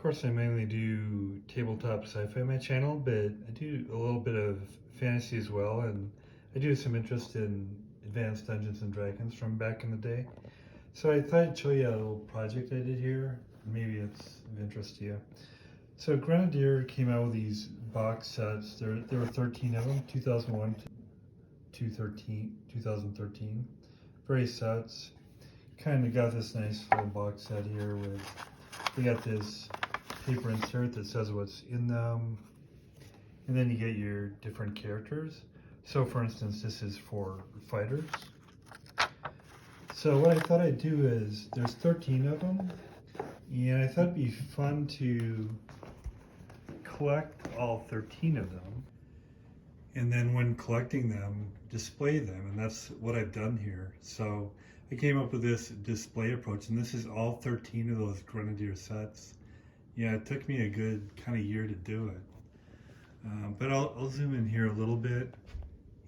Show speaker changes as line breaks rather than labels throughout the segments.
course, I mainly do tabletop sci-fi on my channel, but I do a little bit of fantasy as well, and I do have some interest in advanced Dungeons and Dragons from back in the day. So I thought I'd show you a little project I did here. Maybe it's of interest to you. So Grenadier came out with these box sets. There were 13 of them, 2001 to 2013. Various sets. Kind of got this nice little box set here with, we got this paper insert that says what's in them, and then you get your different characters. So for instance, this is for fighters. So what I thought I'd do is, there's 13 of them, and I thought it'd be fun to collect all 13 of them, and then when collecting them, display them, and that's what I've done here. So I came up with this display approach, and this is all 13 of those Grenadier sets. Yeah, it took me a good kind of year to do it. But I'll zoom in here a little bit.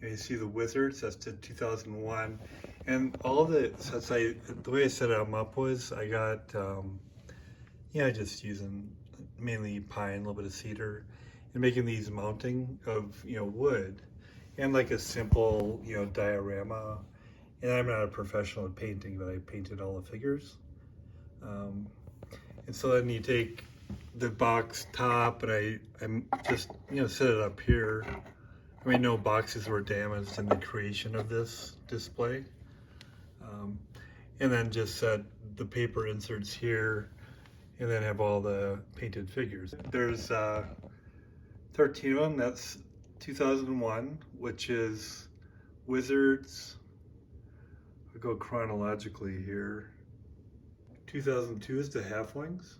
You see the Wizards, that's to 2001. And all the sets, the way I set them up was I got, just using mainly pine, a little bit of cedar, and making these mounting of, wood. And like a simple, diorama. And I'm not a professional at painting, but I painted all the figures. And so then you take the box top, and I'm just, set it up here. I mean, no boxes were damaged in the creation of this display. And then just set the paper inserts here, and then have all the painted figures. There's 13 of them. That's 2001, which is Wizards. I'll go chronologically here. 2002 is the Halflings.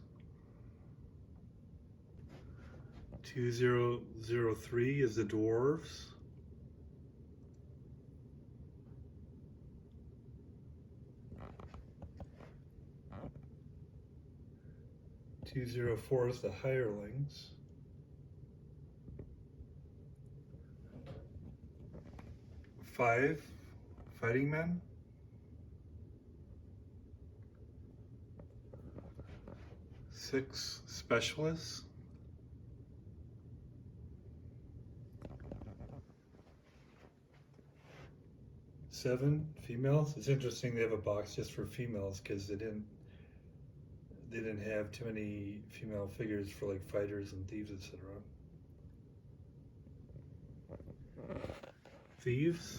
2003 is the Dwarves. 204 is the Hirelings. 5 Fighting Men. 6 Specialists. 7 Females. It's interesting they have a box just for females because they didn't have too many female figures for like fighters and thieves, etc. Thieves.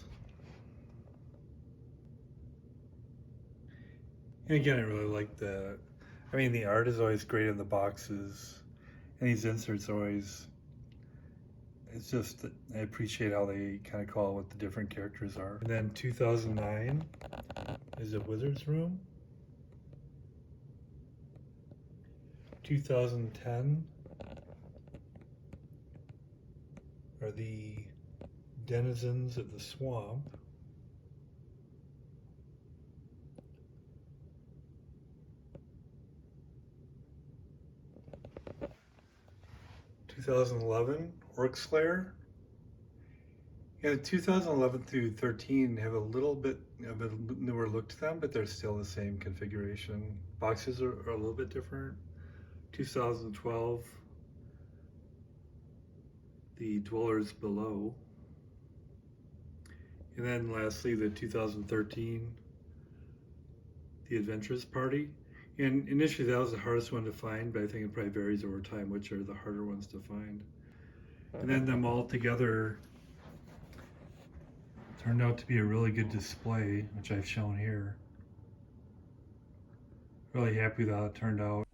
And again, I really like the art is always great in the boxes, and these inserts always, it's just, I appreciate how they kind of call what the different characters are. And then 2009 is a Wizard's Room. 2010 are the Denizens of the Swamp. 2011 Orc Slayer. Yeah, 2011 through 13 have a little bit of a newer look to them, but they're still the same configuration. Boxes are a little bit different. 2012, the Dwellers Below. And then lastly, the 2013, the Adventurous Party. And initially that was the hardest one to find, but I think it probably varies over time which are the harder ones to find. And then them all together turned out to be a really good display, which I've shown here. Really happy with how it turned out.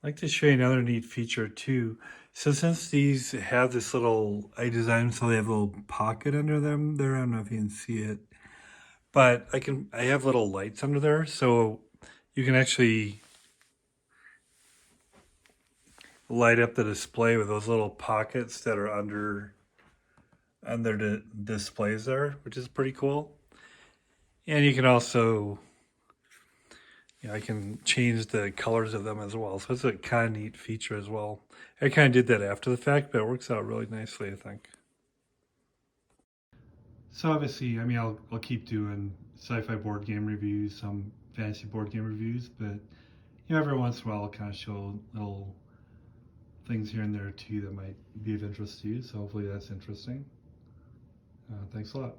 I'd like to show you another neat feature too. So since these have this little, I designed so they have a little pocket under them there. I don't know if you can see it, but I have little lights under there, so you can actually light up the display with those little pockets that are under the displays there, which is pretty cool. And you can also, I can change the colors of them as well. So it's a kind of neat feature as well. I kind of did that after the fact, but it works out really nicely, I think. So obviously, I'll keep doing sci-fi board game reviews, some fantasy board game reviews, but every once in a while I'll kind of show little things here and there too that might be of interest to you. So hopefully that's interesting. Thanks a lot.